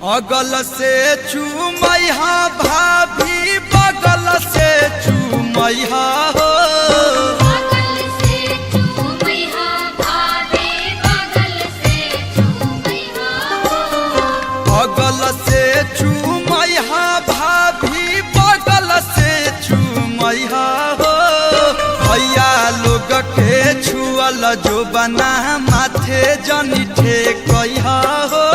अगल से चूमैहा भाभी बगल से चूमैहा हो। बगल से चूमैहा भाभी बगल से चूमैहा हो। अगल से चूमैहा भाभी बगल से चूमैहा हो। भैया लोग के छुअल जो बना माथे जनी ठेकैहा हो।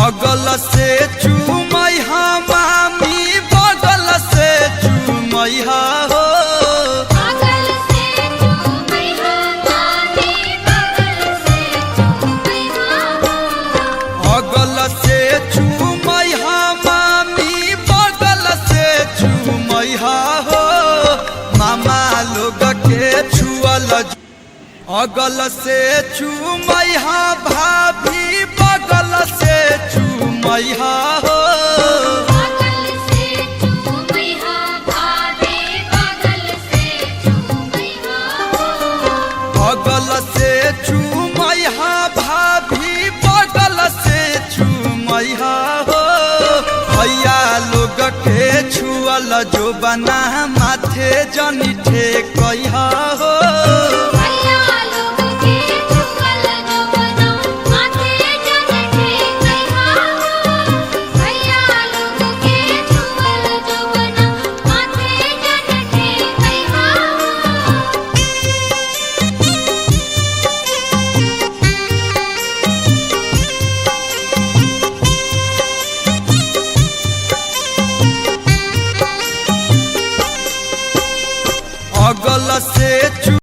अगल से चूमैहा मामी बगल से चूमैहा हो। बगल से चूमैहा मामी बगल से चूमैहा हो। अगल से चूमैहा मामी बगल से चूमैहा हो। मामा लोग के छुअल अगल से चूमैहा भाभी बगल से चूमैहा हो। बगल से चूमैहा भाभी बगल से चूमैहा हो। अगल से चूमैहा भाभी बगल से चूमैहा हो। भैया लोग के छुअल जो बना माथे जनी ठेकैहा